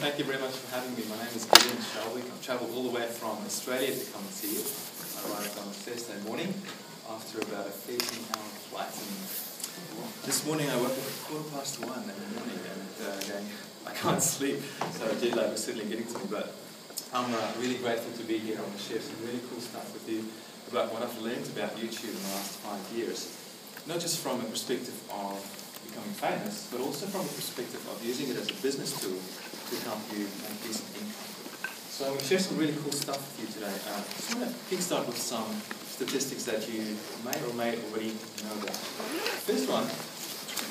thank you very much for having me. My name is Gideon Shalwick. I've travelled all the way from Australia to come and see you. I arrived on a Thursday morning after about a 13-hour flight. And this morning I woke up at 1:15 in the morning and going, I can't sleep. So jet lag was certainly getting to me, but I'm really grateful to be here. I want to share some really cool stuff with you about what I've learned about YouTube in the last 5 years. Not just from a perspective of becoming famous, but also from a perspective of using it as a business tool to help you make decent income. So I'm going to share some really cool stuff with you today. I just want to kickstart with some statistics that you may or may already know about. The first one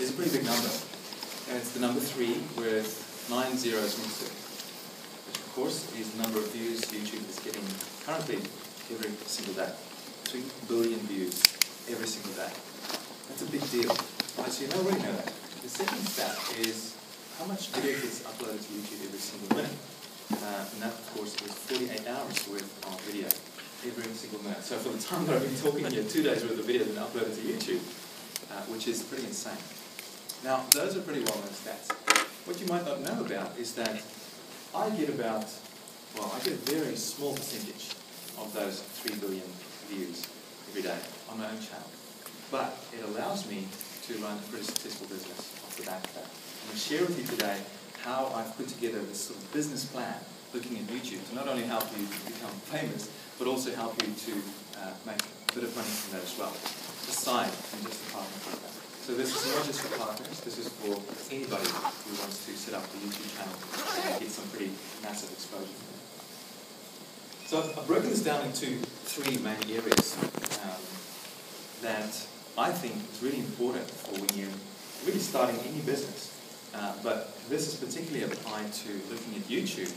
is a pretty big number, and it's the number 3 with 9 zeros next to it, which of course is the number of views YouTube is getting currently every single day. 3 billion views every single day. That's a big deal. Right, so you already know that. The second stat is how much video gets uploaded to YouTube every single minute. And that, of course, is 48 hours worth of video every single minute. So for the time that I've been talking here, 2 days worth of video has been uploaded to YouTube, which is pretty insane. Now, those are pretty well-known stats. What you might not know about is that I get a very small percentage of those 3 billion views every day on my own channel. But it allows me to run a pretty successful business off the back of that. I'm going to share with you today how I've put together this sort of business plan looking at YouTube to not only help you become famous, but also help you to make a bit of money from that as well, aside from just the partner program. So this is not just for partners, this is for anybody who wants to set up a YouTube channel and get some pretty massive exposure from it. So I've broken this down into 3 main areas that I think is really important for when you're really starting any business. But this is particularly applied to looking at YouTube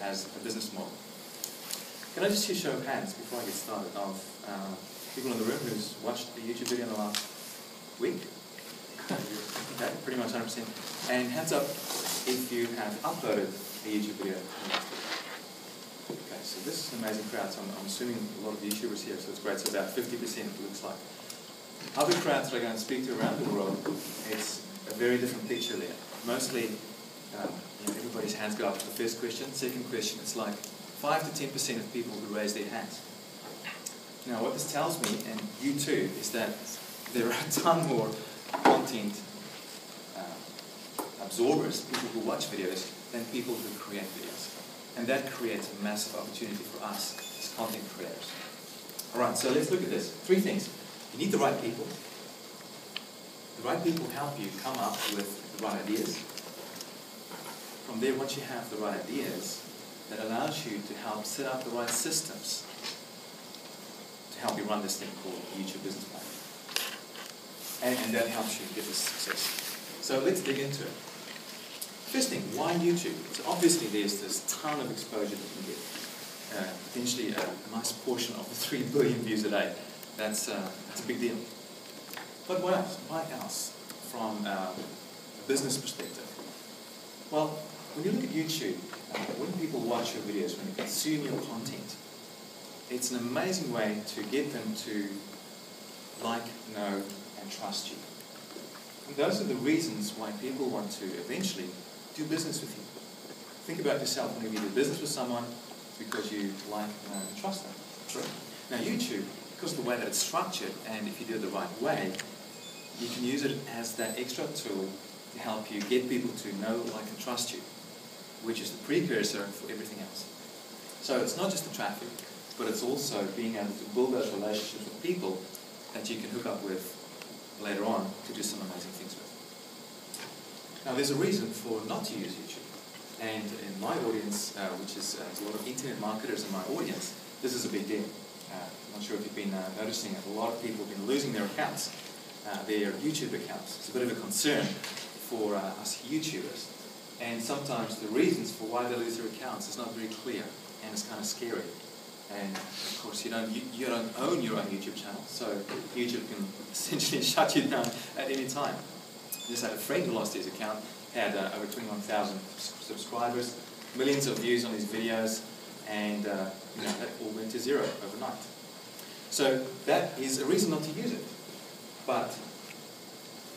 as a business model. Can I just see a show of hands before I get started of people in the room who's watched the YouTube video in the last week? Okay, pretty much 100%. And hands up if you have uploaded a YouTube video in the last week. Okay, so this is an amazing crowd, so I'm assuming a lot of YouTubers here, so it's great. So about 50% it looks like. Other crowds that I go and speak to around the world, it's a very different picture there. Mostly, everybody's hands go up to the first question. Second question, it's like 5 to 10% of people who raise their hands. Now, what this tells me, and you too, is that there are a ton more content absorbers, people who watch videos, than people who create videos. And that creates a massive opportunity for us as content creators. All right, so let's look at this. 3 things. You need the right people. The right people help you come up with the right ideas. From there, once you have the right ideas, that allows you to help set up the right systems to help you run this thing called YouTube Business Plan. And that helps you get this success. So let's dig into it. First thing, why YouTube? So obviously there's this ton of exposure that you can get. Potentially a nice portion of the 3 billion views a day. That's a big deal. But what else? Why else from a business perspective? Well, when you look at YouTube, when people watch your videos, when you consume your content, it's an amazing way to get them to like, know, and trust you. And those are the reasons why people want to eventually do business with you. Think about yourself when you do business with someone, it's because you like, know, and trust them. True. Now YouTube, because of the way that it's structured, and if you do it the right way, you can use it as that extra tool to help you get people to know, like, and trust you, which is the precursor for everything else. So it's not just the traffic, but it's also being able to build those relationships with people that you can hook up with later on to do some amazing things with. Now there's a reason for not to use YouTube. And in my audience, which is a lot of internet marketers in my audience, this is a big deal. I'm not sure if you've been noticing it. A lot of people have been losing their accounts, their YouTube accounts. It's a bit of a concern for us YouTubers. And sometimes the reasons for why they lose their accounts is not very clear, and it's kind of scary. And of course, you don't own your own YouTube channel, so YouTube can essentially shut you down at any time. I just had a friend who lost his account, had over 21,000 subscribers, millions of views on his videos, and that all went to 0 overnight. So that is a reason not to use it. But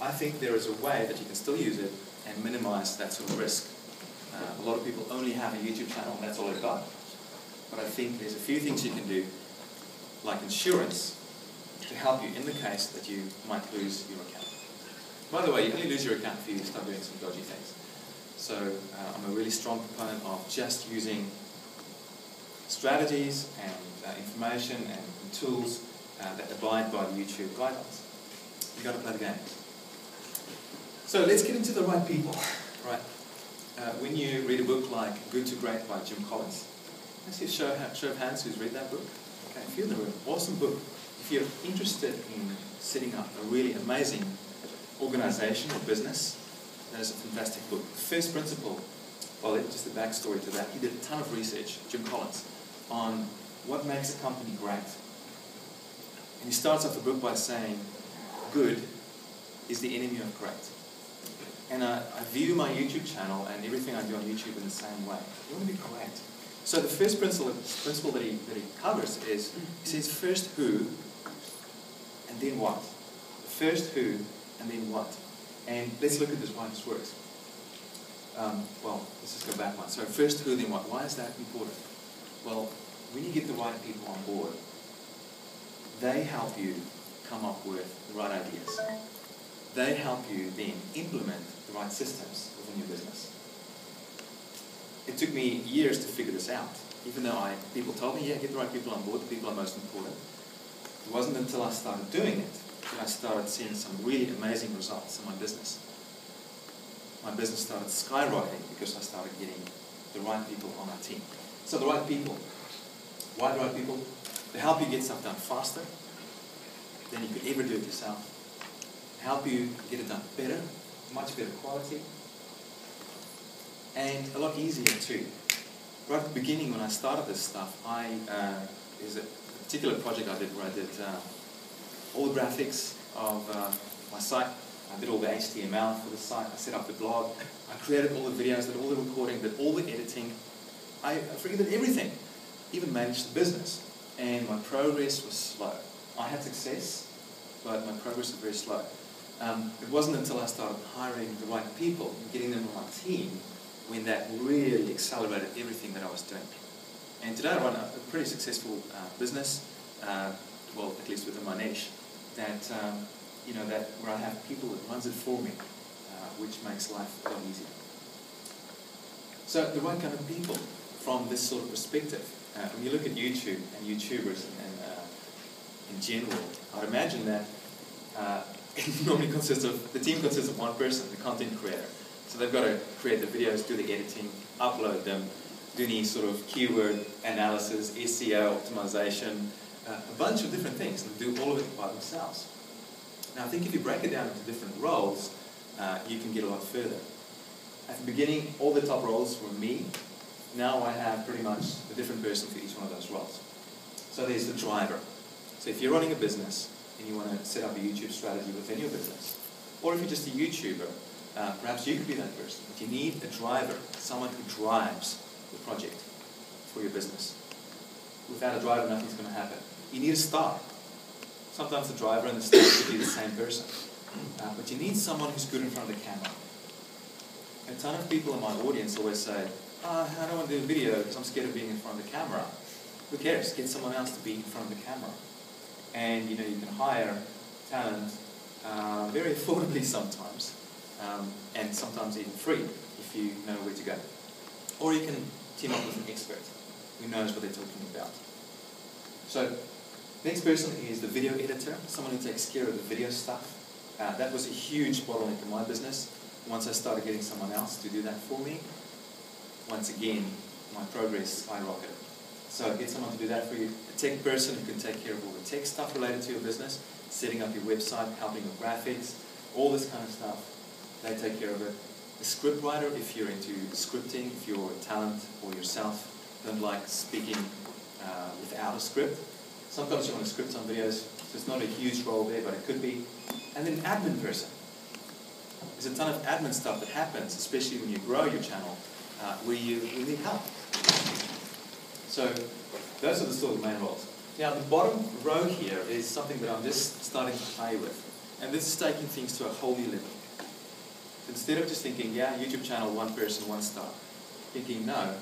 I think there is a way that you can still use it and minimize that sort of risk A lot of people only have a YouTube channel and that's all they've got. But I think there's a few things you can do, like insurance, to help you in the case that you might lose your account. By the way, you only lose your account if you start doing some dodgy things. So I'm a really strong proponent of just using strategies and information and tools that abide by the YouTube guidelines. You've got to play the game. So let's get into the right people. Right. When you read a book like Good to Great by Jim Collins, let's see a show of hands who's read that book. Okay, if you're in the room, awesome book. If you're interested in setting up a really amazing organization or business, that is a fantastic book. First principle, well, just a backstory to that. He did a ton of research, Jim Collins, on what makes a company great. And he starts off the book by saying, good is the enemy of great. And I view my YouTube channel and everything I do on YouTube in the same way. You want to be great. So the first principle that he covers is, he says first who, and then what. First who, and then what. And let's look at this, why this works. Well, let's just go back one. So first who, then what. Why is that important? Well, when you get the right people on board, they help you come up with the right ideas. They help you then implement the right systems within your business. It took me years to figure this out. Even though people told me, yeah, get the right people on board, the people are most important. It wasn't until I started doing it that I started seeing some really amazing results in my business. My business started skyrocketing because I started getting the right people on my team. So the right people. Why the right people? They help you get stuff done faster than you could ever do it yourself. Help you get it done better, much better quality, and a lot easier too. Right at the beginning when I started this stuff, there's a particular project I did where I did all the graphics of my site. I did all the HTML for the site, I set up the blog, I created all the videos, did all the recording, did all the editing. I figured did everything, even managed the business. And my progress was slow. I had success, but my progress was very slow. It wasn't until I started hiring the right people and getting them on my team when that really accelerated everything that I was doing. And today I run a pretty successful business, well, at least within my niche, that where I have people that runs it for me, which makes life a lot easier. So the right kind of people from this sort of perspective. When you look at YouTube and YouTubers and in general, I'd imagine that it normally the team consists of one person, the content creator. So they've got to create the videos, do the editing, upload them, do any sort of keyword analysis, SEO, optimization, a bunch of different things, and do all of it by themselves. Now I think if you break it down into different roles, you can get a lot further. At the beginning, all the top roles were me. Now I have pretty much a different person for each one of those roles. So there's the driver. So if you're running a business and you want to set up a YouTube strategy within your business, or if you're just a YouTuber, perhaps you could be that person. But you need a driver, someone who drives the project for your business. Without a driver, nothing's going to happen. You need a star. Sometimes the driver and the star could be the same person. But you need someone who's good in front of the camera. A ton of people in my audience always say, I don't want to do a video because I'm scared of being in front of the camera. Who cares? Get someone else to be in front of the camera. And you can hire talent very affordably sometimes, and sometimes even free if you know where to go. Or you can team up with an expert who knows what they're talking about. So, next person is the video editor, someone who takes care of the video stuff. That was a huge bottleneck in my business. Once I started getting someone else to do that for me, once again, my progress skyrocketed. So get someone to do that for you. A tech person who can take care of all the tech stuff related to your business, setting up your website, helping with graphics, all this kind of stuff. They take care of it. A script writer, if you're into scripting, if you're a talent or yourself don't like speaking without a script. Sometimes you want to script some videos, so it's not a huge role there, but it could be. And then an admin person. There's a ton of admin stuff that happens, especially when you grow your channel, where you need help. So those are the sort of main roles. Now the bottom row here is something that I'm just starting to play with. And this is taking things to a whole new level. Instead of just thinking, yeah, YouTube channel, one person, one star. thinking, no,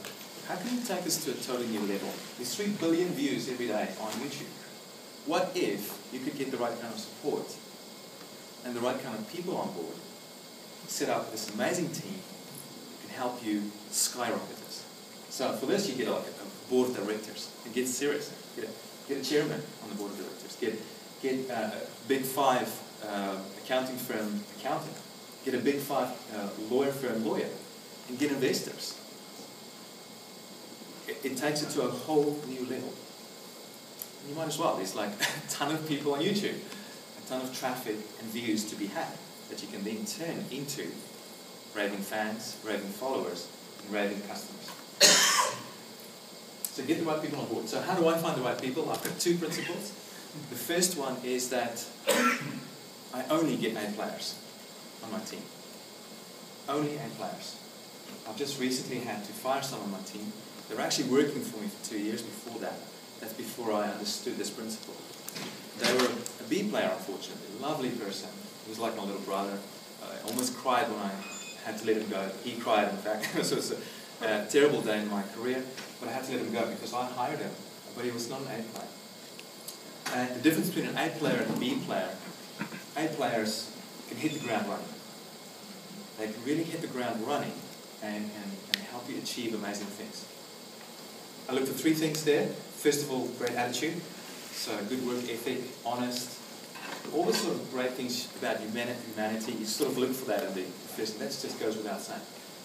how can you take this to a totally new level? There's 3 billion views every day on YouTube. What if you could get the right kind of support and the right kind of people on board, set up this amazing team that can help you skyrocket this? So for this, you get like a board of directors, and get serious. Get a chairman on the board of directors. Get a big 5 accounting firm accountant. Get a big 5 lawyer firm lawyer, and get investors. It takes it to a whole new level. And you might as well. There's like a ton of people on YouTube, a ton of traffic and views to be had that you can then turn into raving fans, raving followers, and raving customers. So get the right people on board. So how do I find the right people? I've got 2 principles. The first one is that I only get A players on my team. Only A players. I've just recently had to fire some on my team. They were actually working for me for 2 years before that. That's before I understood this principle. They were a B player, unfortunately. A lovely person. He was like my little brother. I almost cried when I had to let him go. He cried, in fact. So it was a terrible day in my career. But I had to let him go because I hired him. But he was not an A player. And the difference between an A player and a B player, A players can hit the ground running. They can really hit the ground running and help you achieve amazing things. I look for 3 things there. First of all, great attitude. So good work ethic, honest, all the sort of great things about humanity. You sort of look for that in the first, and that just goes without saying.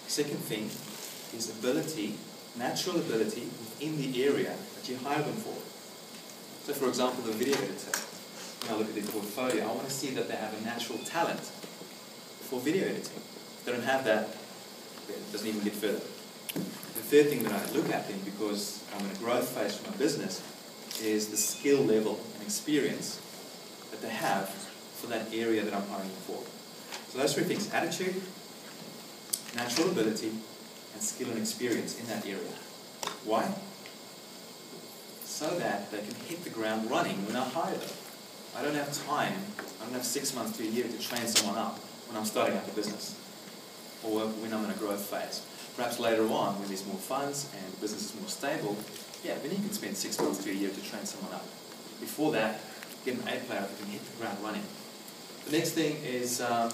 Second thing is ability, natural ability within the area that you hire them for. So for example, the video editor, when I look at their portfolio, I want to see that they have a natural talent for video editing. If they don't have that, it doesn't even get further. The third thing that I look at then, because I'm in a growth phase for my business, is the skill level and experience that they have for that area that I'm hiring for. So those 3 things: attitude, natural ability, and skill and experience in that area. Why? So that they can hit the ground running when I hire them. I don't have time, I don't have 6 months to a year to train someone up when I'm starting up a business, or when I'm in a growth phase. Perhaps later on, when there's more funds and the business is more stable, yeah, then you can spend 6 months to a year to train someone up. Before that, get an A player who can hit the ground running. The next thing is, the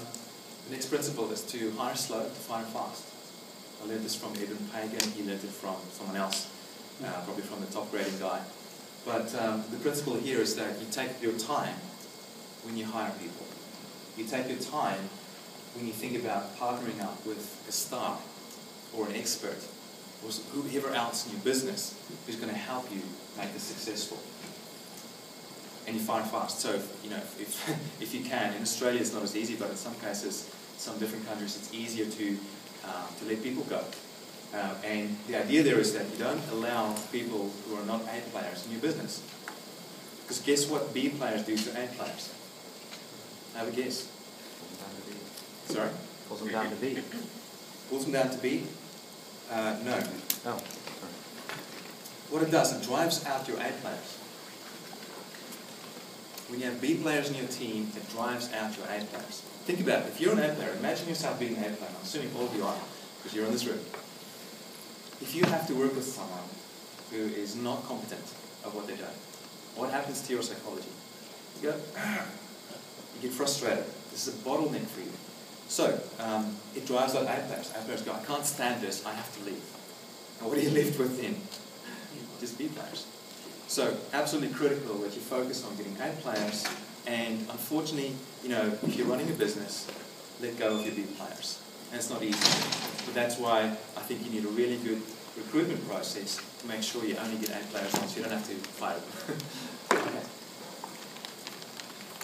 next principle is to hire slow, to fire fast. I learned this from Eben Pagan. He learned it from someone else, probably from the top grading guy. But the principle here is that you take your time when you hire people. You take your time when you think about partnering up with a star or an expert or whoever else in your business who's going to help you make this successful. And you fire fast. So, if you can, in Australia it's not as easy, but in some cases, some different countries, it's easier to let people go. And the idea there is that you don't allow people who are not A players in your business. Because guess what B players do to A players? Have a guess. Sorry? Pulls them down to B. Pulls them down to B? No. Oh. What it does, it drives out your A players. When you have B players in your team, it drives out your A players. Think about it. If you're an A player, imagine yourself being an A player. I'm assuming all of you are, because you're in this room. If you have to work with someone who is not competent at what they're doing, what happens to your psychology? You go, you get frustrated. This is a bottleneck for you. So, it drives out A players. A players go, I can't stand this, I have to leave. And what are you left with then? Just B players. So, absolutely critical that you focus on getting A players, and unfortunately, if you're running a business, let go of your B players. And it's not easy. But that's why I think you need a really good recruitment process to make sure you only get A players on, so you don't have to fire them. Okay.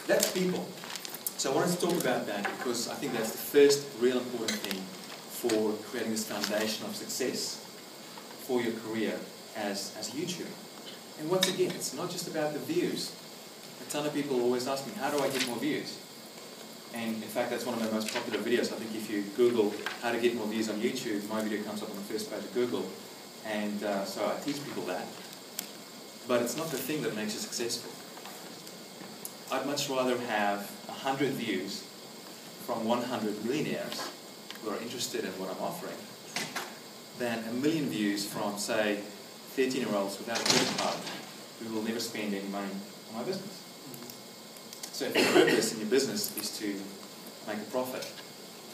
That's people. So I wanted to talk about that because I think that's the first real important thing for creating this foundation of success for your career as a YouTuber. And once again, it's not just about the views. A ton of people always ask me, how do I get more views? And in fact, that's one of my most popular videos. I think if you Google how to get more views on YouTube, my video comes up on the first page of Google. And so I teach people that. But it's not the thing that makes you successful. I'd much rather have 100 views from 100 millionaires who are interested in what I'm offering than 1 million views from, say, 13-year-olds without a credit card who will never spend any money on my business. So if your purpose in your business is to make a profit,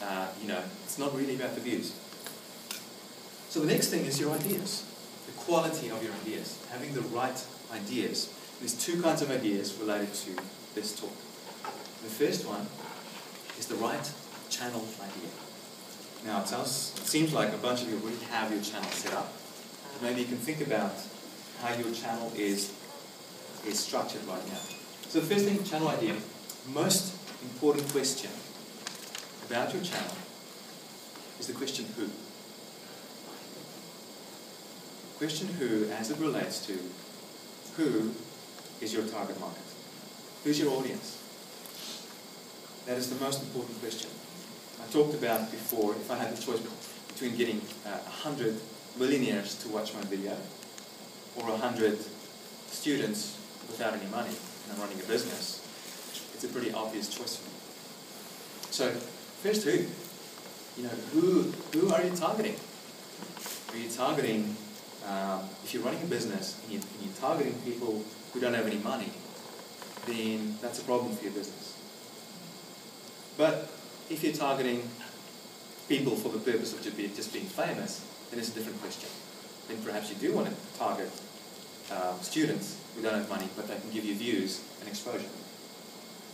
it's not really about the views. So the next thing is your ideas, the quality of your ideas, having the right ideas. There's two kinds of ideas related to this talk. The first one is the right channel idea. Now, it seems like a bunch of you already have your channel set up. Maybe you can think about how your channel is structured right now. So the first thing, channel idea. Most important question about your channel is the question who. Question who, as it relates to who is your target market? Who's your audience? That is the most important question. I talked about before, if I had the choice between getting 100 millionaires to watch my video or 100 students without any money and I'm running a business, it's a pretty obvious choice for me. So, first who? Who are you targeting? Are you targeting, if you're running a business and you're targeting people who don't have any money, then that's a problem for your business. But if you're targeting people for the purpose of just being famous, then it's a different question. Then perhaps you do want to target students who don't have money, but they can give you views and exposure.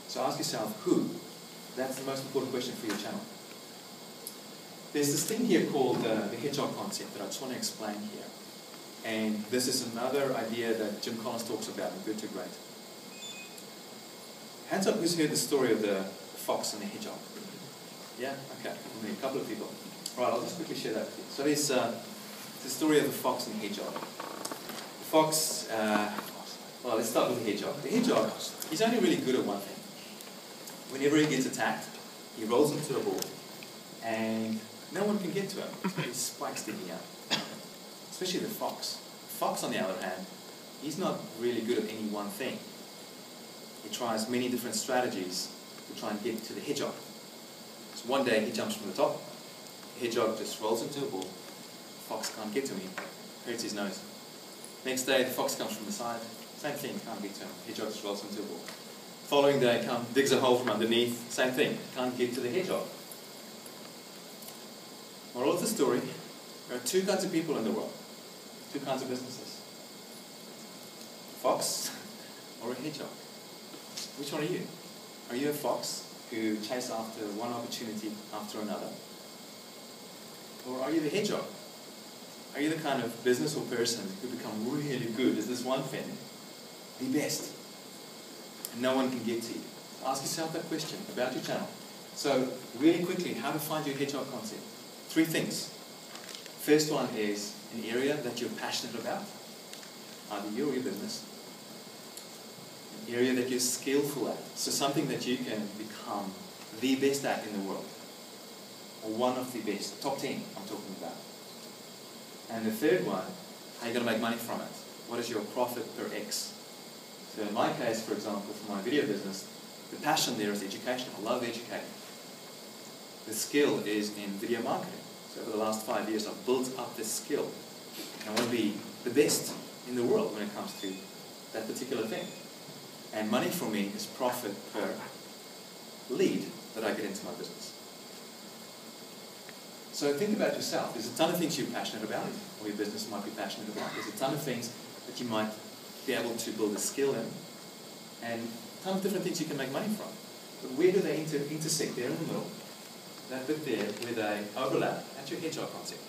So ask yourself, who? That's the most important question for your channel. There's this thing here called the hedgehog concept that I just want to explain here. And this is another idea that Jim Collins talks about in Good to Great. Hands up who's heard the story of the fox and the hedgehog? Yeah? Okay. Only a couple of people. Right, I'll just quickly share that with you. So there's the story of the fox and the hedgehog. The fox, let's start with the hedgehog. The hedgehog, he's only really good at one thing. Whenever he gets attacked, he rolls into a ball and no one can get to him. He's got his spikes sticking out. Especially the fox. The fox, on the other hand, he's not really good at any one thing. He tries many different strategies to try and get to the hedgehog. So one day he jumps from the top, the hedgehog just rolls into a ball, the fox can't get to him, hurts his nose. Next day the fox comes from the side, same thing, can't get to him, the hedgehog just rolls into a ball. Following day digs a hole from underneath, same thing, can't get to the hedgehog. Moral of the story, there are two kinds of people in the world, two kinds of businesses. A fox or a hedgehog. Which one are you? Are you a fox who chase after one opportunity after another? Or are you the hedgehog? Are you the kind of business or person who become really good at this one thing, the best, and no one can get to you? Ask yourself that question about your channel. So, really quickly, how to find your hedgehog concept. 3 things. First one is an area that you're passionate about, either you or your business. An area that you're skillful at. So something that you can become the best at in the world. Or one of the best. Top 10 I'm talking about. And the third one, how are you going to make money from it? What is your profit per X? So in my case, for example, for my video business, the passion there is education. I love educating. The skill is in video marketing. So over the last 5 years, I've built up this skill. And I want to be the best in the world when it comes to that particular thing. And money for me is profit per lead that I get into my business. So think about yourself. There's a ton of things you're passionate about, or your business might be passionate about. There's a ton of things that you might be able to build a skill in, and a ton of different things you can make money from. But where do they intersect? There in the middle. That bit there where they overlap. That's your hedgehog concept.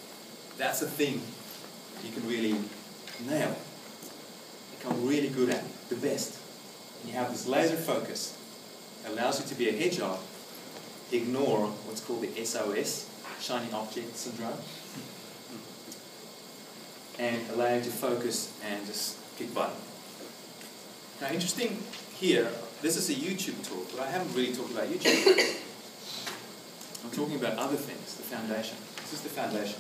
That's the thing you can really nail, become really good at, the best. And you have this laser focus that allows you to be a hedgehog, ignore what's called the SOS, shiny object syndrome, and allow you to focus and just kick butt. Now, interesting here, this is a YouTube talk, but I haven't really talked about YouTube. I'm talking about other things, the foundation. This is the foundation.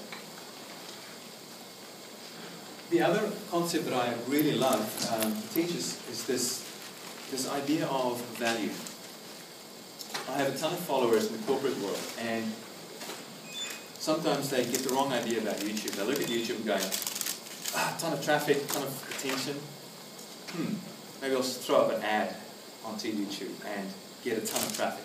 The other concept that I really love to teach is this idea of value. I have a ton of followers in the corporate world, and sometimes they get the wrong idea about YouTube. They look at YouTube and go, a ton of traffic, ton of attention. Maybe I'll just throw up an ad onto YouTube and get a ton of traffic.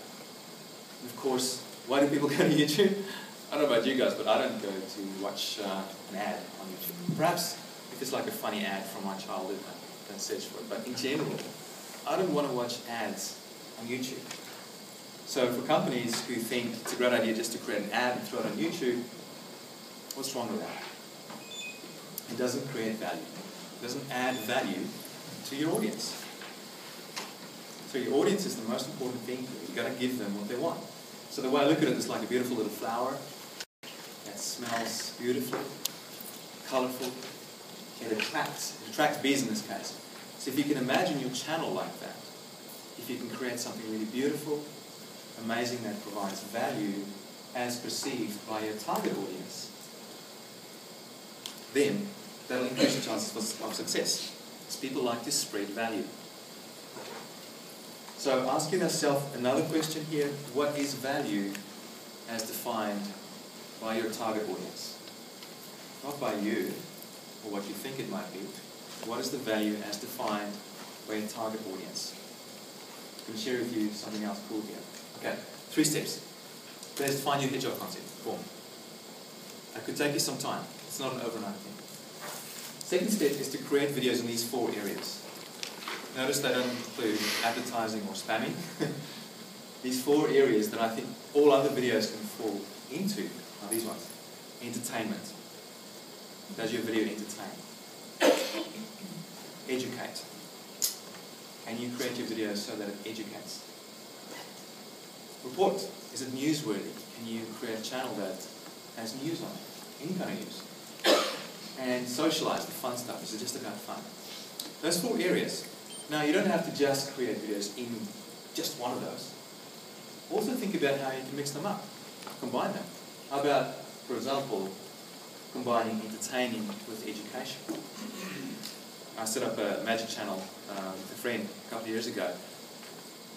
And of course, why do people go to YouTube? I don't know about you guys, but I don't go to watch an ad on YouTube. Perhaps if it's like a funny ad from my childhood, I don't search for it. But in general, I don't want to watch ads on YouTube. So for companies who think it's a great idea just to create an ad and throw it on YouTube, what's wrong with that? It doesn't create value. It doesn't add value to your audience. So your audience is the most important thing here. You've got to give them what they want. So the way I look at it is like a beautiful little flower that smells beautiful, colourful. It attracts bees in this case. So if you can imagine your channel like that, if you can create something really beautiful, amazing, that provides value as perceived by your target audience, then that'll increase your chances of success. Because people like to spread value. So asking yourself another question here: what is value as defined by your target audience? Not by you, or what you think it might be. What is the value as defined by your target audience? I'm going to share with you something else cool here. Okay, 3 steps. First, find your hedgehog concept. Boom. That could take you some time. It's not an overnight thing. Second step is to create videos in these 4 areas. Notice they don't include advertising or spamming. These 4 areas that I think all other videos can fall into are these ones. Entertainment. Does your video entertain? Educate. Can you create your video so that it educates? Report. Is it newsworthy? Can you create a channel that has news on it? Any kind of news. And socialize, the fun stuff. Is it just about fun? Those 4 areas. Now, you don't have to just create videos in just one of those. Also think about how you can mix them up. Combine them. How about, for example, combining entertaining with education? I set up a magic channel with a friend a couple of years ago.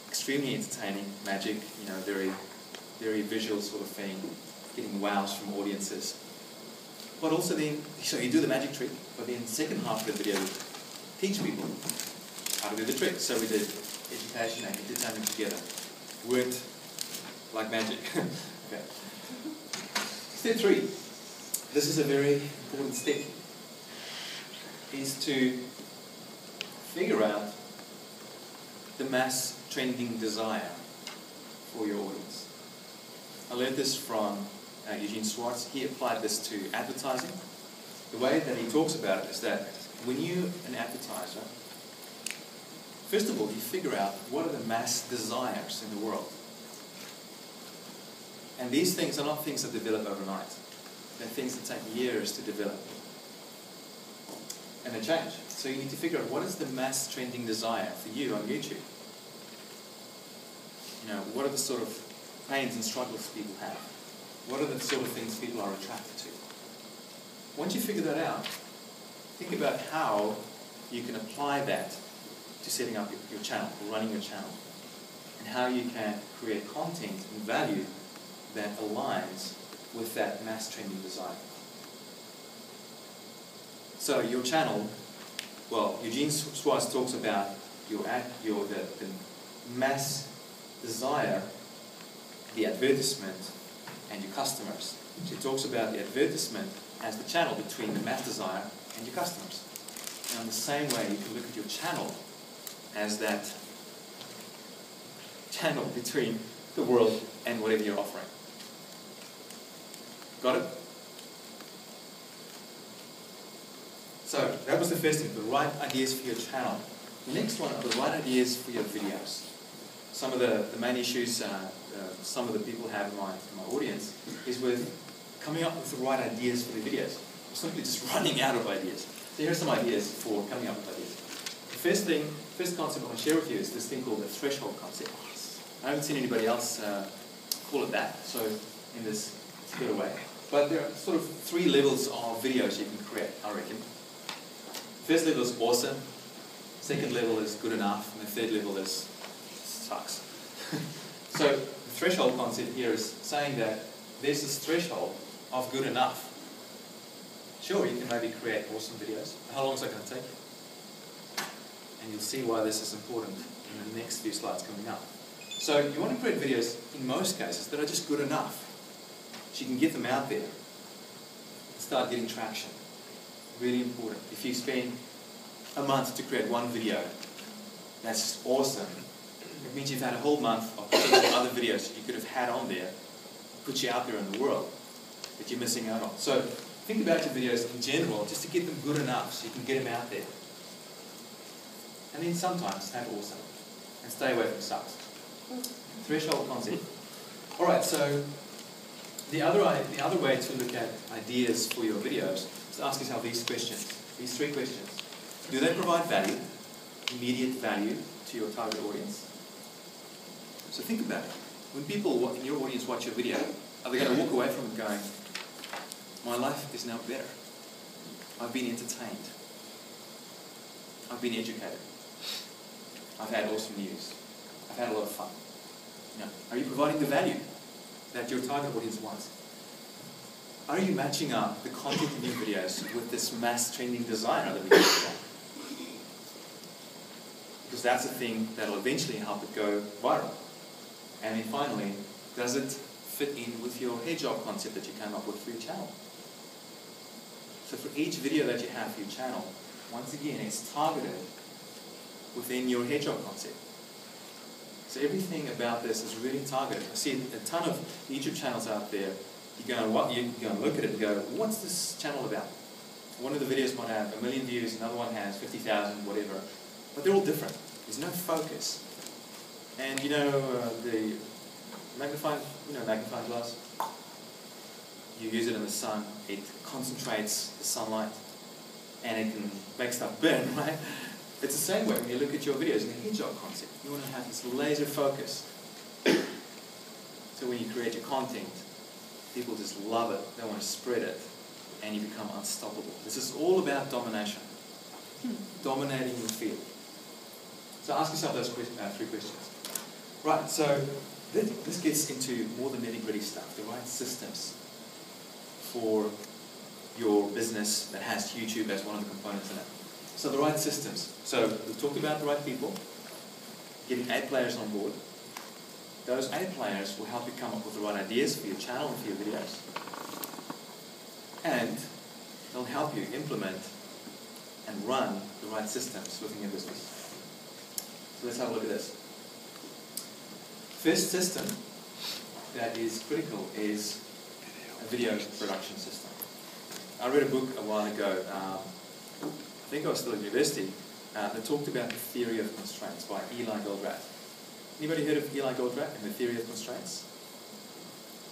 Extremely entertaining, magic, very, very visual sort of thing, getting wows from audiences. But also then, so you do the magic trick, but then the second half of the video, teach people how to do the trick. So we did education and entertainment together. Worked like magic. Okay. Step 3. This is a very important step. Is to figure out the mass trending desire for your audience. I learned this from Eugene Schwartz. He applied this to advertising. The way that he talks about it is that when you're an advertiser, first of all, you figure out what are the mass desires in the world. And these things are not things that develop overnight. They're things that take years to develop. And they change. So you need to figure out what is the mass trending desire for you on YouTube. What are the sort of pains and struggles people have? What are the sort of things people are attracted to? Once you figure that out, think about how you can apply that to setting up your channel, or running your channel, and how you can create content and value that aligns with that mass trending desire. So your channel, well, Eugene Schwartz talks about the mass desire, the advertisement, and your customers. So he talks about the advertisement as the channel between the mass desire and your customers. And in the same way, you can look at your channel as that channel between the world and whatever you're offering. Got it? So that was the first thing, the right ideas for your channel. The next one are the right ideas for your videos. Some of the main issues some of the people have in my audience is with coming up with the right ideas for the videos, or simply just running out of ideas. So here are some ideas for coming up with ideas. The first concept I want to share with you is this thing called the threshold concept. I haven't seen anybody else call it that, so in this particular way. But there are sort of 3 levels of videos you can create, I reckon. First level is awesome, second level is good enough, and the third level is sucks. So the threshold concept here is saying that there's this threshold of good enough. Sure, you can maybe create awesome videos. How long is that going to take you? And you'll see why this is important in the next few slides coming up. So you want to create videos, in most cases, that are just good enough. So you can get them out there and start getting traction. Really important. If you spend a month to create one video, that's awesome. It means you've had a whole month of potential other videos you could have had on there, put you out there in the world, that you're missing out on. So think about your videos in general, just to get them good enough so you can get them out there. And then sometimes have awesome. And stay away from sucks. Threshold concept. Alright, so the other way to look at ideas for your videos is to ask yourself these questions, these three questions. Do they provide value, immediate value to your target audience? So think about it. When people in your audience watch your video, are they going to walk away from it going, my life is now better. I've been entertained. I've been educated. I've had awesome news. I've had a lot of fun. Are you providing the value that your target audience wants? Are you matching up the content in your videos with this mass trending designer that we talked about? Because that's the thing that will eventually help it go viral. And then finally, does it fit in with your hair job concept that you came up with for your channel? So for each video that you have for your channel, once again, it's targeted within your hair job concept. So everything about this is really targeted. I see a ton of YouTube channels out there. You're going to look at it and go, what's this channel about? One of the videos might have 1 million views, another one has 50,000, whatever. But they're all different. There's no focus. And the magnifying glass, you use it in the sun, it concentrates the sunlight, and it can make stuff burn, right? It's the same way when you look at your videos in the hair job concept. You want to have this laser focus. So when you create your content, people just love it, they want to spread it, and you become unstoppable. This is all about domination. Dominating your field. So ask yourself those three questions. Right, so this gets into more the nitty-gritty stuff, the right systems for your business that has YouTube as one of the components in it. So the right systems. So we've talked about the right people, getting A players on board. Those A players will help you come up with the right ideas for your channel and for your videos. And they'll help you implement and run the right systems within your business. So let's have a look at this. First system that is critical is a video production system. I read a book a while ago, I think I was still at university, that talked about the theory of constraints by Eli Goldratt. Anybody heard of Eli Goldratt and the theory of constraints?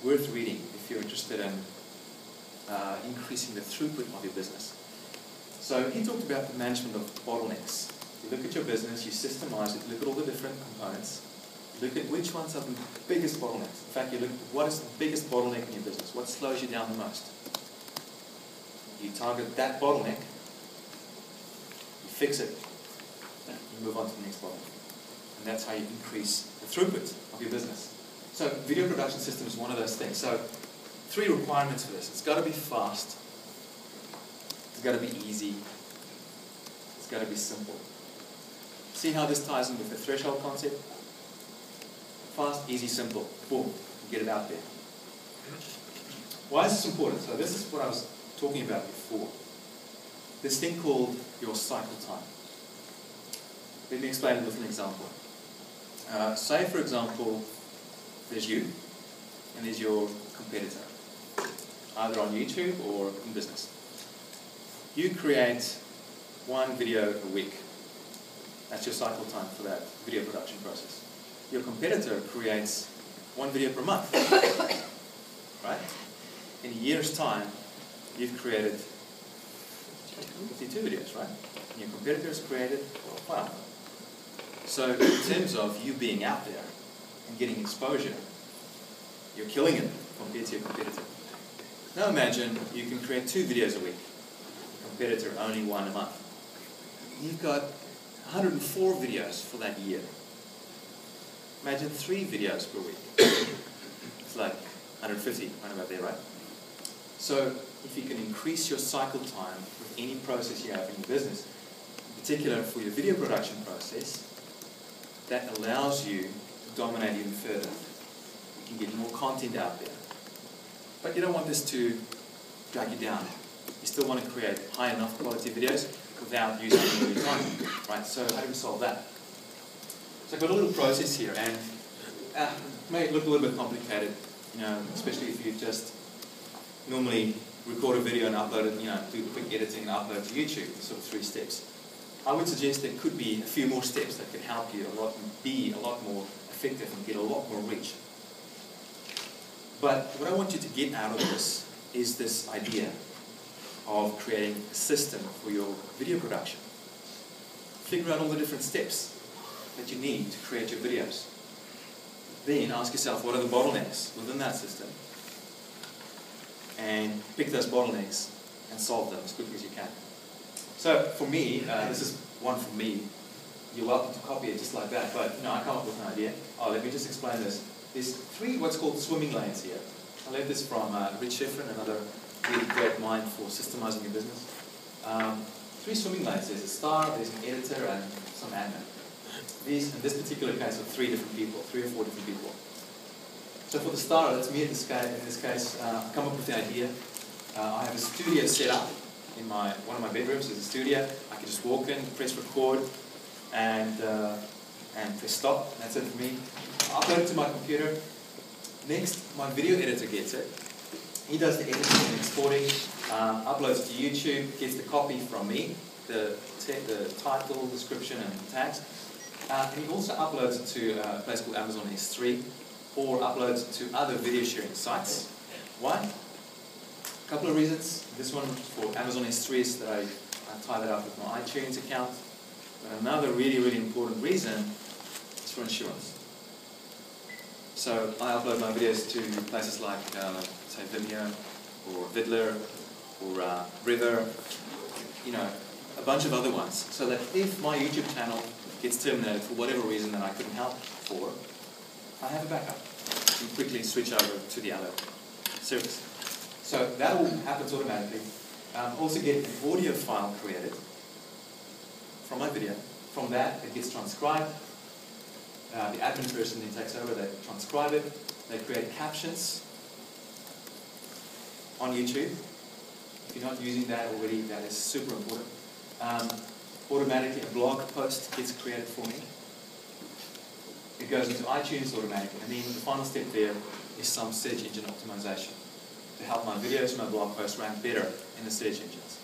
Worth reading if you're interested in increasing the throughput of your business. So he talked about the management of bottlenecks. You look at your business, you systemize it, you look at all the different components, you look at which ones are the biggest bottlenecks. In fact, you look at what is the biggest bottleneck in your business, what slows you down the most. You target that bottleneck, you fix it, you move on to the next bottleneck. And that's how you increase the throughput of your business. So video production system is one of those things. So 3 requirements for this. It's got to be fast, it's got to be easy, it's got to be simple. See how this ties in with the threshold concept? Fast, easy, simple. Boom. Get it out there. Why is this important? So this is what I was talking about before. This thing called your cycle time. Let me explain it with an example. Say, for example, there's you, and there's your competitor, either on YouTube or in business. You create 1 video a week. That's your cycle time for that video production process. Your competitor creates 1 video per month. Right? In a year's time, you've created 52 videos, right? And your competitor has created 5. So in terms of you being out there and getting exposure, you're killing it compared to your competitor. Now imagine you can create 2 videos a week. Your competitor only 1 a month. You've got 104 videos for that year. Imagine 3 videos per week. It's like 150, right about there, right? So if you can increase your cycle time with any process you have in your business, in particular for your video production process, that allows you to dominate even further. You can get more content out there. But you don't want this to drag you down. You still want to create high enough quality videos without using all your time. Right? So how do we solve that? So I've got a little process here, and it may look a little bit complicated, especially if you just normally record a video and upload it, do quick editing and upload to YouTube, sort of 3 steps. I would suggest there could be a few more steps that could help you be a lot more effective and get a lot more reach. But what I want you to get out of this is this idea of creating a system for your video production. Figure out all the different steps that you need to create your videos. Then ask yourself, what are the bottlenecks within that system? And pick those bottlenecks and solve them as quickly as you can. So for me, this is one for me. You're welcome to copy it just like that, but I come up with an idea. Let me just explain this. There's 3 what's called swimming lanes here. I learned this from Rich Sheffrin, another really great mind for systemizing your business. 3 swimming lanes. There's a star, there's an editor, and some admin. These, in this particular case, are 3 different people, 3 or 4 different people. So for the star, that's me in this case. I come up with the idea. I have a studio set up in one of my bedrooms. There's a studio. I can just walk in, press record, and press stop. That's it for me. I'll upload it to my computer. Next, my video editor gets it. He does the editing and exporting, uploads to YouTube, gets the copy from me, the title, description, and tags. And he also uploads it to a place called Amazon S3, or uploads to other video sharing sites. Why? A couple of reasons. This one for Amazon S3 is that I tie that up with my iTunes account. But another really, really important reason is for insurance. So I upload my videos to places like, say, Vimeo, or Vidler, or River, a bunch of other ones. So that if my YouTube channel gets terminated for whatever reason that I couldn't help for, I have a backup. You quickly switch over to the other service. So that all happens automatically. Also get an audio file created from my video. From that, it gets transcribed. The admin person then takes over, they transcribe it, they create captions on YouTube. If you're not using that already, that is super important. Automatically, a blog post gets created for me. It goes into iTunes automatically. And then the final step there is some search engine optimization to help my videos, my blog posts rank better in the search engines.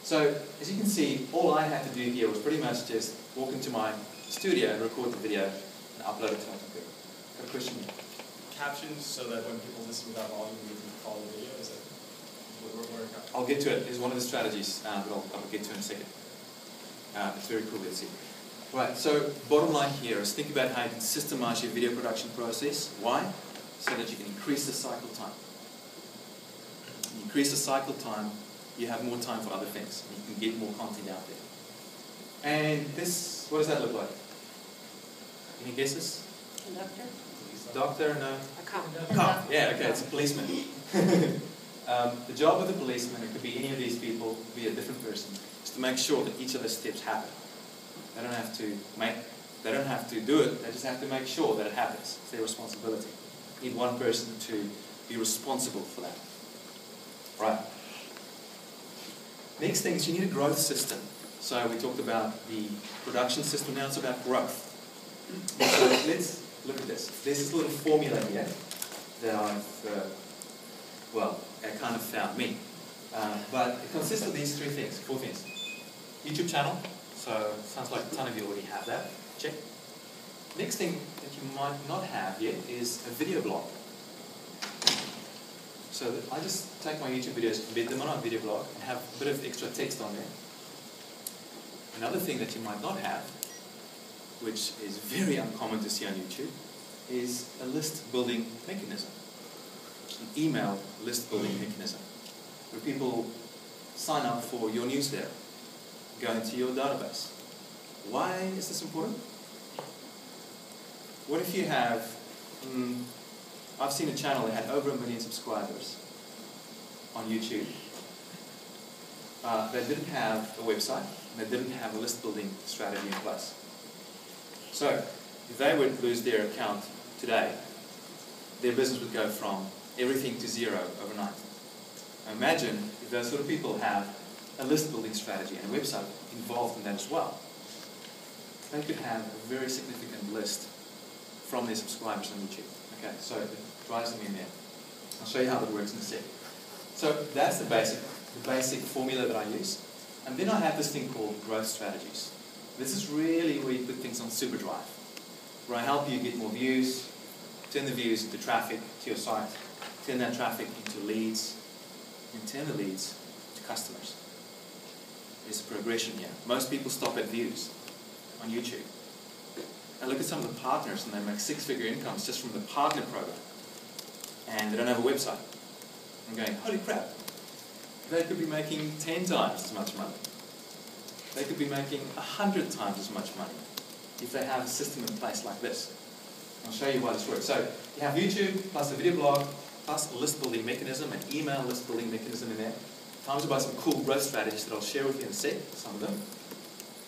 So, as you can see, all I had to do here was pretty much just walk into my studio and record the video and upload it to my computer. Got a question? Captions so that when people listen without volume, you can follow the video? Is that what I'll get to it. It's one of the strategies, but I'll get to it in a second. It's very cool, let's see. Right, so bottom line here is think about how you can systemize your video production process. Why? So that you can increase the cycle time. When you increase the cycle time, you have more time for other things. And you can get more content out there. And this, what does that look like? Any guesses? A doctor? Doctor, no. A cop. Cop, yeah, okay, it's a policeman. The job of the policeman, it could be any of these people, it could be a different person, is to make sure that each of those steps happen. They don't have to do it, they just have to make sure that it happens. It's their responsibility. You need one person to be responsible for that. Right. Next thing is you need a growth system. So we talked about the production system, now it's about growth. So let's look at this. There's this little formula here that it kind of found me. But it consists of these 4 things. YouTube channel. So sounds like a ton of you already have that. Check. Next thing that you might not have yet is a video blog. So I just take my YouTube videos, embed them on a video blog, and have a bit of extra text on there. Another thing that you might not have, which is very uncommon to see on YouTube, is a list building mechanism. An email list building mechanism, where people sign up for your newsletter, go into your database. Why is this important? What if you have, I've seen a channel that had over 1 million subscribers, on YouTube, they didn't have a website, and they didn't have a list building strategy in place. So, if they would lose their account today, their business would go from everything to zero overnight. Now imagine if those sort of people have a list building strategy and a website involved in that as well. They could have a very significant list from their subscribers on YouTube. Okay, so it drives them in there. I'll show you how that works in a sec. So that's the basic formula that I use. And then I have this thing called growth strategies. This is really where you put things on superdrive, where I help you get more views, turn the views into traffic to your site, turn that traffic into leads, and turn the leads to customers. There's a progression here. Most people stop at views on YouTube. And look at some of the partners, and they make six-figure incomes just from the partner program. And they don't have a website. I'm going, holy crap. They could be making 10 times as much money. They could be making 100 times as much money if they have a system in place like this. I'll show you why this works. So you have YouTube, plus a video blog, plus a list building mechanism, an email list building mechanism in there. Time to buy some cool growth strategies that I'll share with you in a sec, some of them,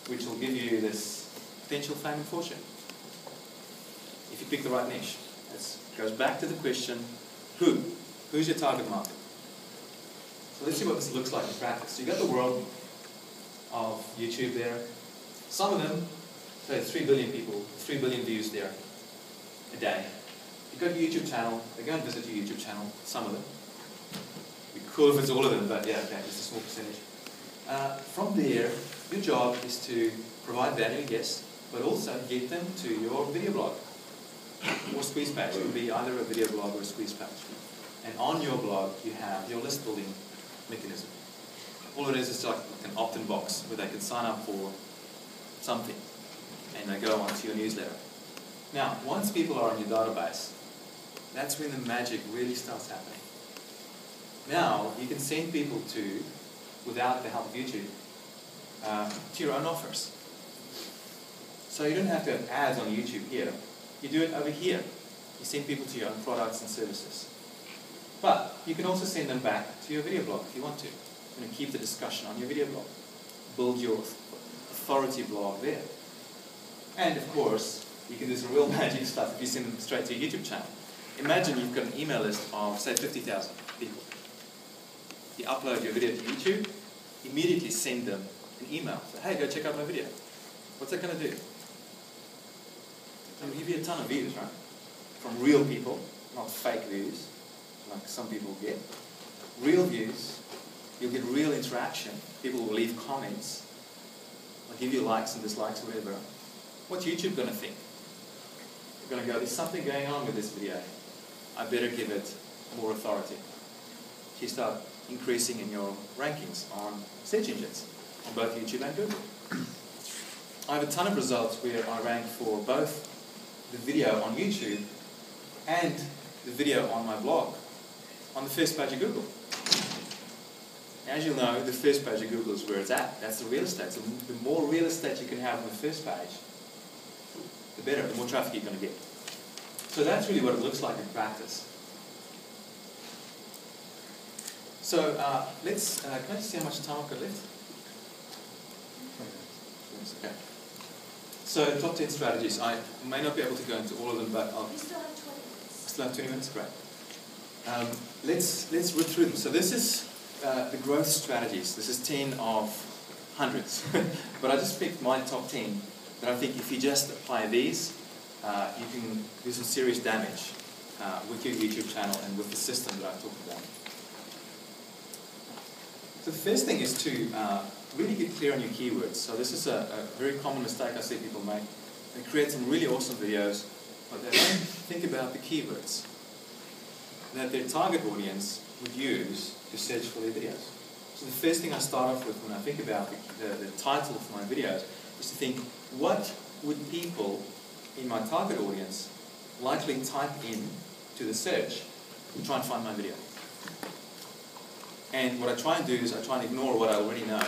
which will give you this potential fame and fortune. If you pick the right niche. It goes back to the question, who? Who's your target market? So let's see what this looks like in practice. So you've got the world of YouTube there. Some of them, say 3 billion people, 3 billion views there a day. You've got your YouTube channel, they go and visit your YouTube channel, some of them. It'd be cool if it's all of them, but yeah, okay, just a small percentage. From there, your job is to provide value, yes, but also get them to your video blog or squeeze page. It could be either a video blog or a squeeze page. And on your blog, you have your list building mechanism. All it is like an opt-in box where they can sign up for something and they go onto your newsletter. Now, once people are on your database, that's when the magic really starts happening. Now, you can send people to, without the help of YouTube, to your own offers. So you don't have to have ads on YouTube here. You do it over here. You send people to your own products and services. But you can also send them back to your video blog if you want to. And keep the discussion on your video blog. Build your authority blog there. And of course, you can do some real magic stuff if you send them straight to your YouTube channel. Imagine you've got an email list of, say, 50,000 people. You upload your video to YouTube, immediately send them an email. Say, hey, go check out my video. What's that going to do? It's going to give you a ton of views, right? From real people, not fake views, like some people get. Real views, you'll get real interaction. People will leave comments. They'll give you likes and dislikes, whatever. What's YouTube going to think? They're going to go, there's something going on with this video. I better give it more authority. So you start increasing in your rankings on search engines, on both YouTube and Google. I have a ton of results where I rank for both the video on YouTube and the video on my blog on the first page of Google. As you'll know, the first page of Google is where it's at. That's the real estate. So the more real estate you can have on the first page, the better, the more traffic you're going to get. So that's really what it looks like in practice. So let's, can I just see how much time I've got left? Okay. So top 10 strategies. I may not be able to go into all of them, but I'll... You still have 20 minutes. I still have 20 minutes? Great. Let's rip through them. So this is the growth strategies. This is 10 of hundreds. But I just picked my top 10 that I think if you just apply these, you can do some serious damage with your YouTube channel and with the system that I've talked about. So the first thing is to really get clear on your keywords. So this is a very common mistake I see people make. They create some really awesome videos, but they don't think about the keywords that their target audience would use to search for their videos. So the first thing I start off with when I think about the title of my videos is to think, what would people in my target audience likely type in to the search to try and find my video? And what I try and do is I try and ignore what I already know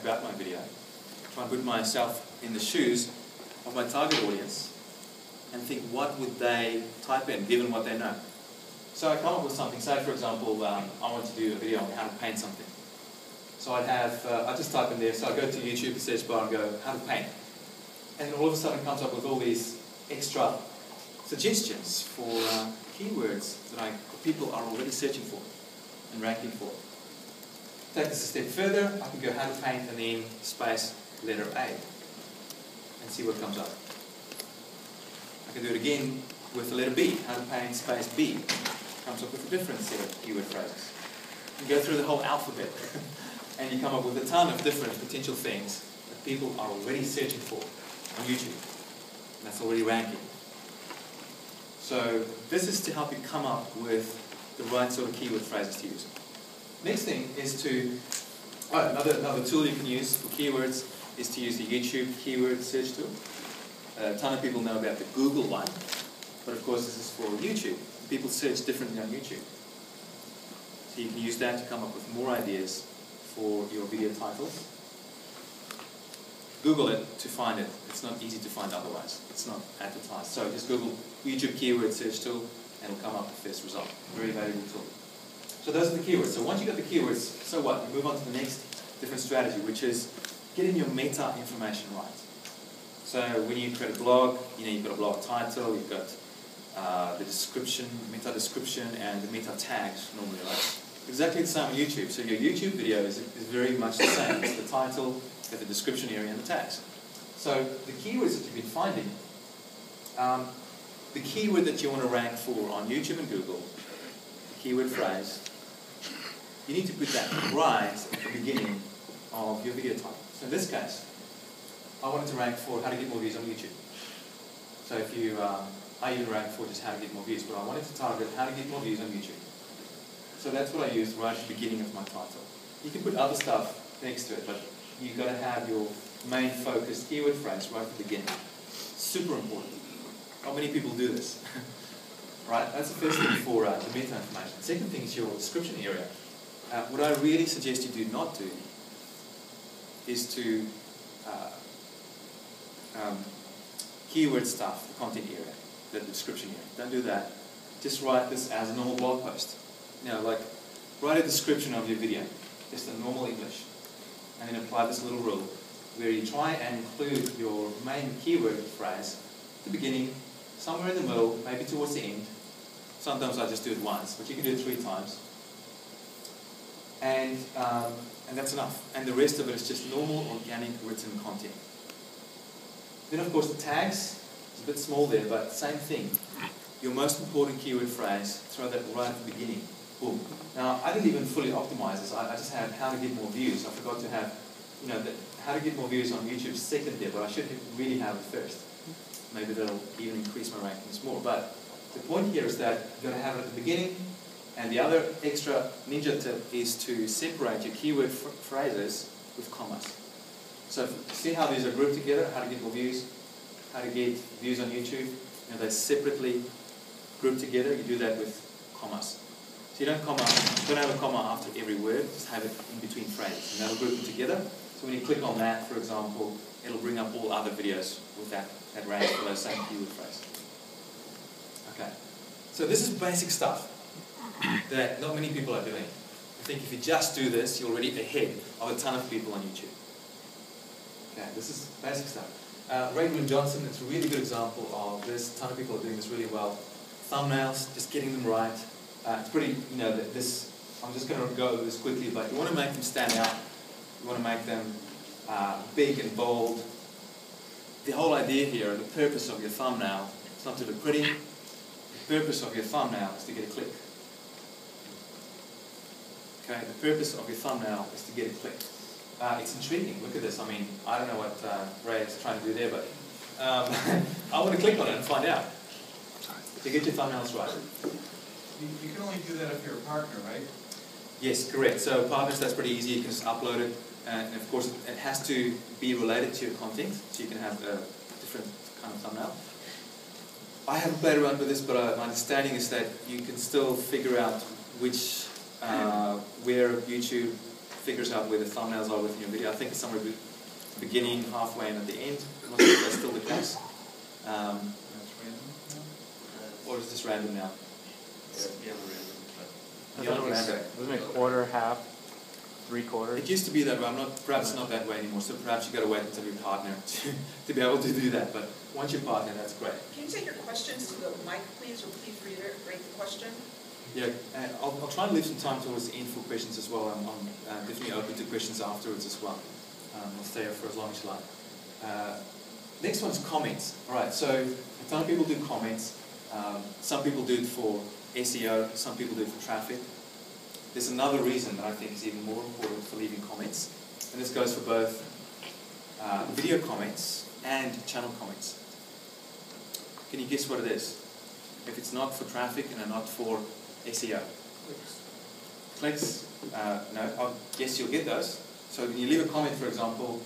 about my video. I try and put myself in the shoes of my target audience and think, what would they type in given what they know? So I come up with something. Say, for example, I want to do a video on how to paint something. So I'd have, I just type in there, so I go to YouTube, the search bar, and go, how to paint. And then all of a sudden it comes up with all these extra suggestions for keywords that people are already searching for and ranking for. Take this a step further, I can go how to paint and then space letter A and see what comes up. I can do it again with the letter B, how to paint space B. Comes up with a different set of keyword phrases. You go through the whole alphabet and you come up with a ton of different potential things that people are already searching for on YouTube. That's already ranking. So this is to help you come up with the right sort of keyword phrases to use. Next thing is to, another tool you can use for keywords is to use the YouTube keyword search tool. A ton of people know about the Google one, but of course this is for YouTube. People search differently on YouTube. So you can use that to come up with more ideas for your video titles. Google it to find it. It's not easy to find otherwise. It's not advertised. So just Google YouTube keyword search tool and it'll come up with the first result. Very valuable tool. So those are the keywords. So once you got the keywords, so what? You move on to the next different strategy, which is getting your meta information right. So when you create a blog, you've got a blog title, you've got the description, meta description, and the meta tags normally, right? Exactly the same on YouTube. So your YouTube video is very much the same. It's the title, the description area, and the tags. So the keywords that you've been finding, the keyword that you want to rank for on YouTube and Google, the keyword phrase, you need to put that right at the beginning of your video title. So in this case, I wanted to rank for how to get more views on YouTube. So if you, I even rank for just how to get more views, but I wanted to target how to get more views on YouTube. So that's what I used right at the beginning of my title. You can put other stuff next to it, but you've got to have your main focused keyword phrase right at the beginning. Super important. Not many people do this. Right? That's the first thing for the meta information. Second thing is your description area. What I really suggest you do not do is to keyword stuff, the content area, the description area. Don't do that. Just write this as a normal blog post. Like write a description of your video, just a normal English, and then apply this little rule where you try and include your main keyword phrase at the beginning, somewhere in the middle, maybe towards the end. Sometimes I just do it once, but you can do it 3 times. And that's enough. And the rest of it is just normal, organic, written content. Then of course the tags, it's a bit small there, but same thing. Your most important keyword phrase, throw that right at the beginning. Boom. Now, I didn't even fully optimize this. I just had how to get more views. I forgot to have, how to get more views on YouTube second there, but I should really have it first. Maybe that'll even increase my rankings more. But the point here is that you've got to have it at the beginning, and the other extra ninja tip is to separate your keyword phrases with commas. So see how these are grouped together, how to get more views, how to get views on YouTube. They're separately grouped together. You do that with commas. So you don't have a comma after every word, just have it in between phrases. And that'll group them together. So when you click on that, for example, it'll bring up all other videos with that range for those same keyword phrases. Okay. So this is basic stuff that not many people are doing. I think if you just do this, you're already ahead of a ton of people on YouTube. Okay, this is basic stuff. Ray William Johnson, it's a really good example of this. A ton of people are doing this really well. Thumbnails, just getting them right. It's pretty, I'm just going to go over this quickly, but you want to make them stand out. You want to make them big and bold. The whole idea here, the purpose of your thumbnail, it's not to look pretty. The purpose of your thumbnail is to get a click. Okay, the purpose of your thumbnail is to get a click. It's intriguing. Look at this. I mean, I don't know what Ray is trying to do there, but I want to click on it and find out. So get your thumbnails right. You can only do that if you're a partner, right? Yes, correct. So partners, that's pretty easy. You can just upload it, and of course, it has to be related to your content, so you can have a different kind of thumbnail. I haven't played around with this, but my understanding is that you can still figure out which, where YouTube figures out where the thumbnails are within your video. I think it's somewhere beginning, halfway, and at the end. I'm not sure if that's still the case. That's random now? Or is this random now? Wasn't it quarter, half, 3/4? It used to be that way. Perhaps not that way anymore. So perhaps you got to wait until your partner to be able to do that. But once your partner, that's great. Can you take your questions to the mic, please, or please reiterate the question? Yeah, I'll try and leave some time towards the end for questions as well. I'm definitely open to questions afterwards as well. I'll stay here for as long as you like. Next one's comments. All right, so a ton of people do comments. Some people do it for SEO. Some people do it for traffic. There's another reason that I think is even more important for leaving comments, and this goes for both video comments and channel comments. Can you guess what it is? If it's not for traffic and not for SEO. Clicks? No. Yes, you'll get those. So when you leave a comment, for example,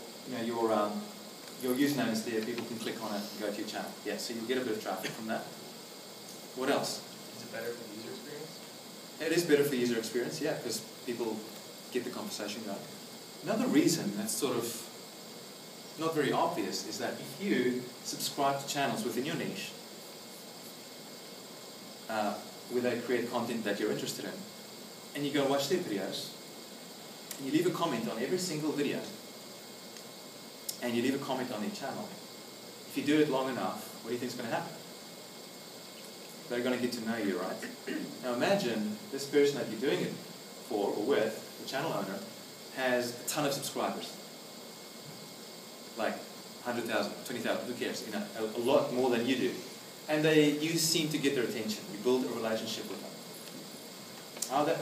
your username is there. People can click on it and go to your channel. Yeah, so you'll get a bit of traffic from that. What else? Is it better for the user experience? It is better for user experience, yeah, because people get the conversation going. Another reason that's sort of not very obvious is that if you subscribe to channels within your niche, where they create content that you're interested in, and you go watch their videos, and you leave a comment on every single video, and you leave a comment on their channel, if you do it long enough, what do you think is going to happen? They're going to get to know you, right? Now imagine this person that you're doing it for or with, the channel owner, has a ton of subscribers. Like 100,000, 20,000, who cares? A lot more than you do. And you seem to get their attention. You build a relationship with them.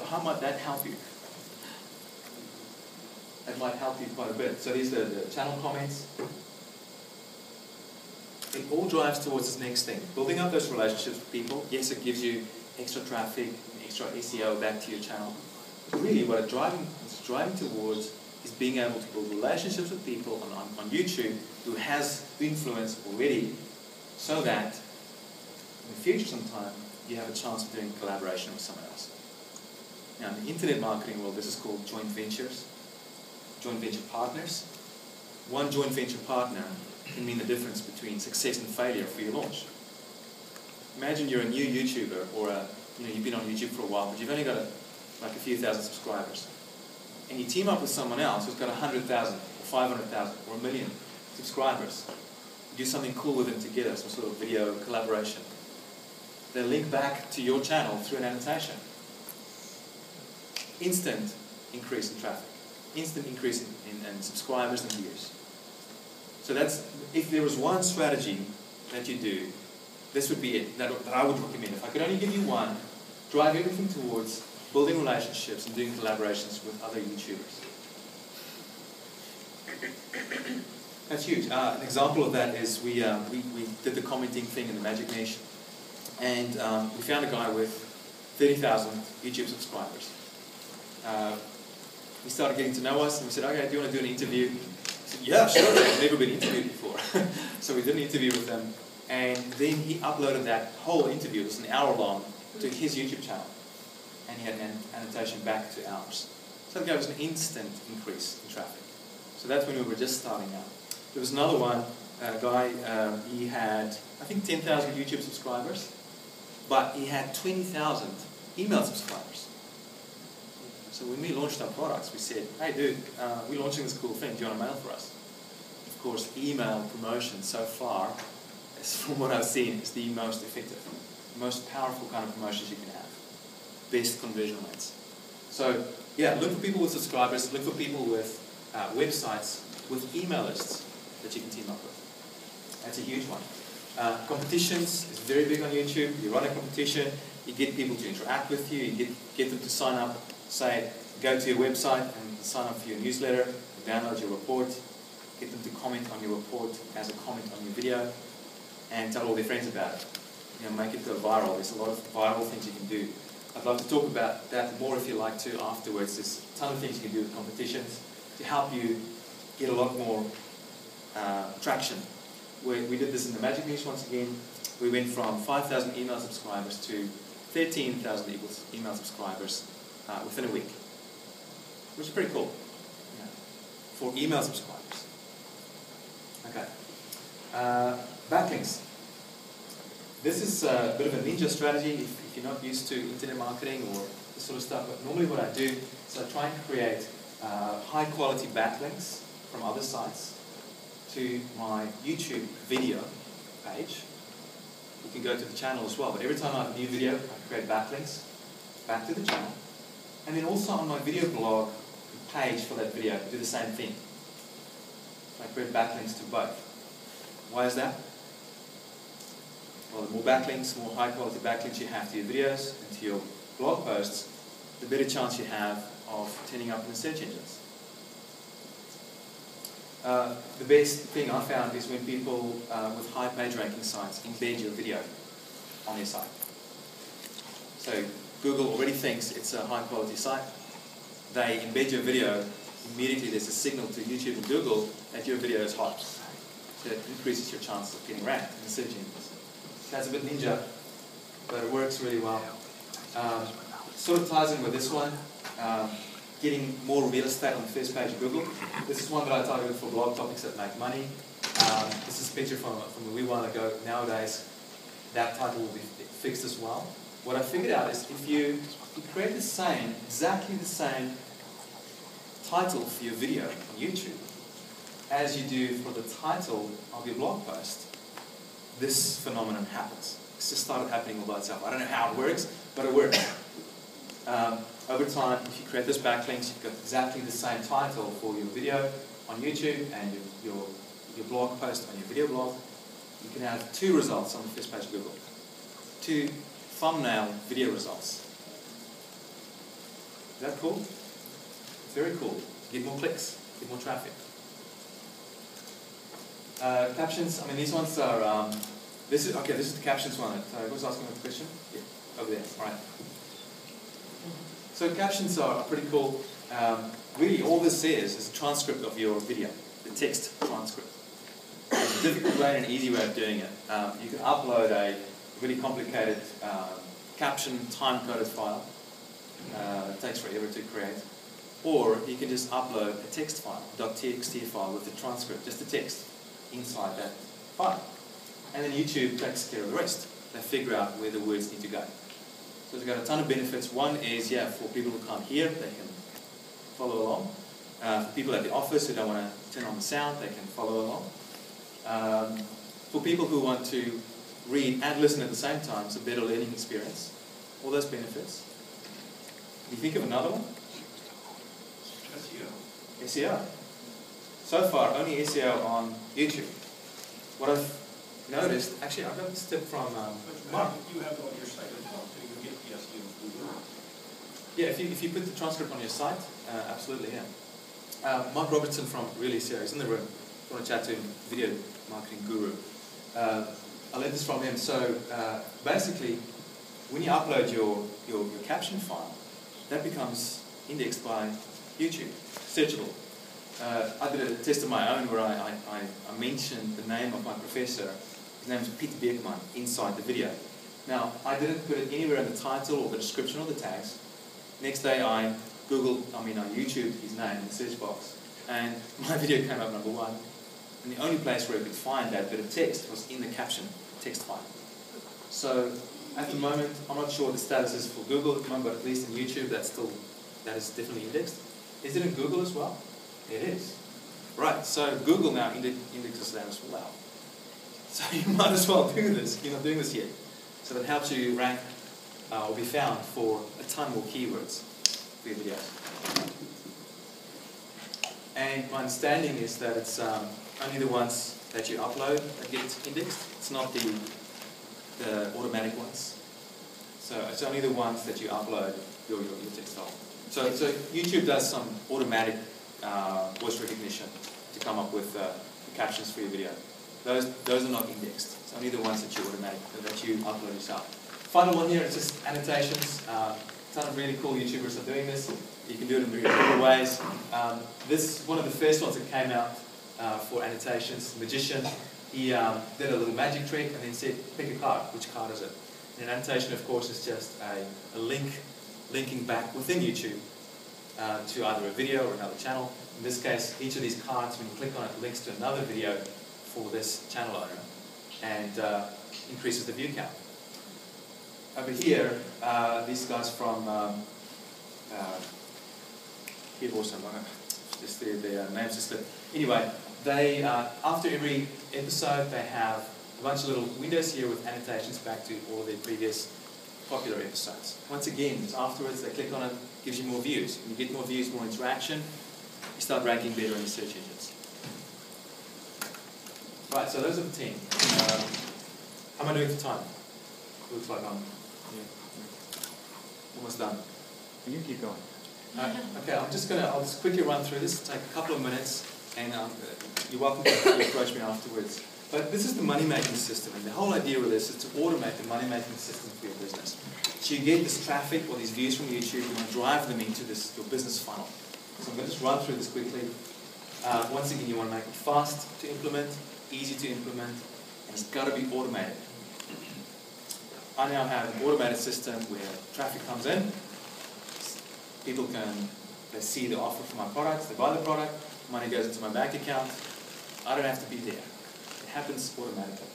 How might that help you? That might help you quite a bit. So these are the channel comments. It all drives towards this next thing. Building up those relationships with people. Yes, it gives you extra traffic and extra SEO back to your channel. But really what it's driving towards is being able to build relationships with people on YouTube who has the influence already, so that in the future sometime you have a chance of doing collaboration with someone else. Now in the internet marketing world, this is called joint ventures, joint venture partners. One joint venture partner can mean the difference between success and failure for your launch. Imagine you're a new YouTuber, or you've been on YouTube for a while, but you've only got a few thousand subscribers, and you team up with someone else who's got 100,000 or 500,000 or 1 million subscribers. You do something cool with them together, some sort of video collaboration. They link back to your channel through an annotation. Instant increase in traffic, instant increase in subscribers and views. So if there was one strategy that you do, this would be it, that I would recommend. If I could only give you one, drive everything towards building relationships and doing collaborations with other YouTubers. That's huge. An example of that is we did the commenting thing in the Magic Niche, and we found a guy with 30,000 YouTube subscribers. He started getting to know us, and we said, okay, do you want to do an interview? He said, yeah, sure, I've never been interviewed before. So we did an interview with him, and then he uploaded that whole interview, it was an hour long, to his YouTube channel. And he had an annotation back to ours. So it gave us an instant increase in traffic. So that's when we were just starting out. There was another one, a guy, he had, I think, 10,000 YouTube subscribers, but he had 20,000 email subscribers. So when we launched our products, we said, hey dude, we're launching this cool thing, do you want to mail for us? Of course, email promotion so far, from what I've seen, is the most effective, most powerful kind of promotions you can have. Best conversion rates. So yeah, look for people with subscribers, look for people with websites, with email lists that you can team up with. That's a huge one. Competitions is very big on YouTube. You run a competition, you get people to interact with you, you get them to sign up, say, go to your website and sign up for your newsletter, download your report, get them to comment on your report as a comment on your video, and tell all their friends about it. Make it go viral. There's a lot of viral things you can do. I'd love to talk about that more if you like to afterwards. There's a ton of things you can do with competitions to help you get a lot more traction. We did this in the Magic Niche once again. We went from 5,000 email subscribers to 13,000 email subscribers within a week, which is pretty cool for email subscribers. Okay. Backlinks. This is a bit of a ninja strategy. If if you're not used to internet marketing or this sort of stuff, but normally what I do is I try and create high quality backlinks from other sites to my YouTube video page. You can go to the channel as well, but every time I have a new video, I create backlinks back to the channel. And then also on my video blog page for that video, do the same thing. I create backlinks to both. Why is that? Well, the more backlinks, more high quality backlinks you have to your videos and to your blog posts, the better chance you have of turning up in the search engines. The best thing I found is when people with high page ranking sites embed your video on their site. So Google already thinks it's a high quality site. They embed your video, immediately there's a signal to YouTube and Google that your video is hot. So it increases your chance of getting ranked in the search engines. That's a bit ninja, but it works really well. Sort of ties in with this one. Getting more real estate on the first page of Google. This is one that I targeted for blog topics that make money. This is a picture from a wee while ago. Nowadays, that title will be fixed as well. What I figured out is if you create the same, exactly the same title for your video on YouTube as you do for the title of your blog post, this phenomenon happens. It's just started happening all by itself. I don't know how it works, but it works. Over time, if you create those backlinks, you've got exactly the same title for your video on YouTube and your blog post on your video blog. You can have 2 results on the first page of Google. 2 thumbnail video results. Is that cool? Very cool. Get more clicks, get more traffic. Captions, I mean these ones are, this is the captions one. Who was asking a question? Yeah, over there, all right. So captions are pretty cool. Really all this is a transcript of your video, the text transcript. There's a difficult way and an easy way of doing it. You can upload a really complicated caption time-coded file. It takes forever to create. Or you can just upload a text file, .txt file with the transcript, just the text inside that file. And then YouTube takes care of the rest. They figure out where the words need to go. So it's got a ton of benefits. One is, for people who can't hear, they can follow along. For people at the office who don't want to turn on the sound, they can follow along. For people who want to read and listen at the same time, it's a better learning experience. All those benefits. Can you think of another one? SEO. SEO. So far, only SEO on YouTube. What I've noticed, actually I got this tip from Mark. You have it on your site as well, so you can get the SEO from Google. Yeah, if you put the transcript on your site, absolutely, yeah. Mark Robertson from Real SEO is in the room. If you want to chat to him, video marketing guru. I learned this from him. So basically, when you upload your caption file, that becomes indexed by YouTube, searchable. I did a test of my own where I mentioned the name of my professor. His name is Peter Beekman inside the video. Now, I didn't put it anywhere in the title or the description or the tags. Next day I YouTubed his name in the search box, and my video came up number 1. And the only place where I could find that bit of text was in the caption text file. So at the moment, I'm not sure what the status is for Google at the moment, but at least in YouTube, that is definitely indexed. Is it in Google as well? It is. Right, so Google now indexes that as well. So you might as well do this. You're not doing this yet. So that helps you rank or be found for a ton more keywords for your videos. And my understanding is that it's only the ones that you upload that get indexed. It's not the automatic ones. So it's only the ones that you upload your text file. So YouTube does some automatic voice recognition to come up with the captions for your video. Those are not indexed. It's only the ones that you upload yourself. Final one here is just annotations. A ton of really cool YouTubers are doing this. You can do it in very cool ways. This is one of the first ones that came out for annotations. Magician, he did a little magic trick and then said, pick a card. Which card is it? And an annotation, of course, is just a link linking back within YouTube to either a video or another channel. In this case, each of these cards, when you click on it, links to another video for this channel owner and increases the view count. over here, these guys from here also, just their names just slipped. Anyway, they after every episode they have a bunch of little windows here with annotations back to all of their previous popular episodes. Once again, just afterwards they click on it, gives you more views. When you get more views, more interaction, you start ranking better in the search engines. Right, so those are the 10. How am I doing for time? Looks like I'm almost done. You can keep going. Okay, I'll just quickly run through this. It'll take a couple of minutes, and you're welcome to approach me afterwards. But this is the money-making system, and the whole idea with this is to automate the money-making system for your business. So you get this traffic or these views from YouTube, you want to drive them into your business funnel. So I'm going to just run through this quickly. Once again, you want to make it fast to implement, easy to implement, and it's got to be automated. I now have an automated system where traffic comes in, people they see the offer for my products, they buy the product, money goes into my bank account, I don't have to be there. It happens automatically.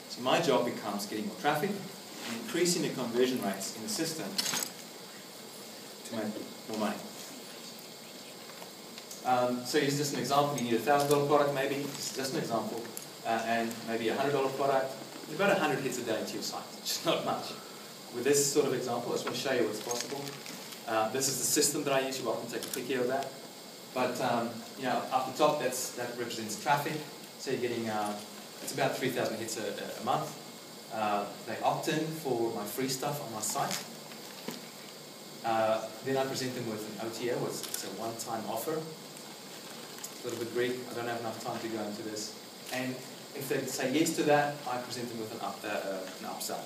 So my job becomes getting more traffic and increasing the conversion rates in the system to make more money. So here's just an example. You need a $1,000 product maybe, this is just an example, and maybe a $100 product. About 100 hits a day to your site, which is not much. With this sort of example, I just want to show you what's possible. This is the system that I use. You're welcome to take a picture of that. But up the top, that represents traffic. So you're getting it's about 3,000 hits a month. They opt in for my free stuff on my site. Then I present them with an OTO. It's a one-time offer. It's a little bit Greek. I don't have enough time to go into this. And if they say yes to that, I present them with an upsell.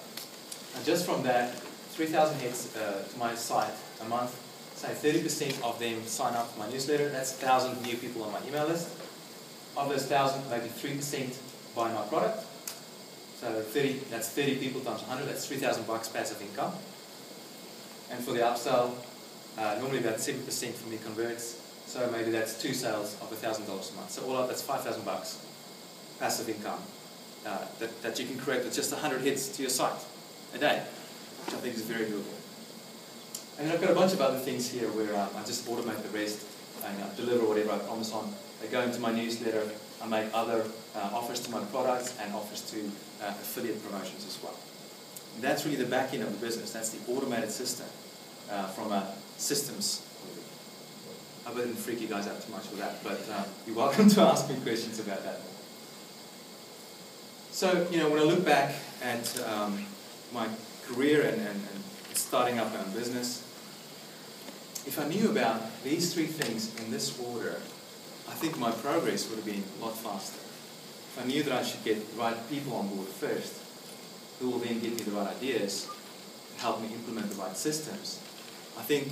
And just from that, 3,000 hits to my site a month, say 30% of them sign up for my newsletter. That's 1,000 new people on my email list. Of those 1,000, maybe 3% buy my product. So that's 30 people times 100. That's $3,000 passive income. And for the upsell, normally about 7% for me converts. So maybe that's 2 sales of $1,000 a month. So all up, that's $5,000 passive income that you can create with just 100 hits to your site a day, which I think is very doable. And then I've got a bunch of other things here where I just automate the rest and deliver whatever I promise on. I go into my newsletter, I make other offers to my products and offers to affiliate promotions as well. And that's really the back end of the business. That's the automated system from a systems point of view. I hope I didn't freak you guys out too much with that, but you're welcome to ask me questions about that. So, when I look back at my career and starting up my own business, if I knew about these 3 things in this order, I think my progress would have been a lot faster. If I knew that I should get the right people on board first, who will then give me the right ideas, help me implement the right systems, I think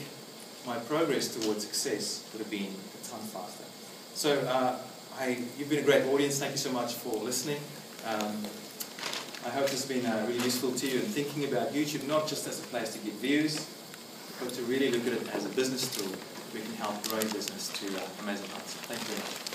my progress towards success would have been a ton faster. So you've been a great audience. Thank you so much for listening. I hope this has been really useful to you in thinking about YouTube, not just as a place to get views, but to really look at it as a business tool we can help grow business to amazing heights. Thank you very much.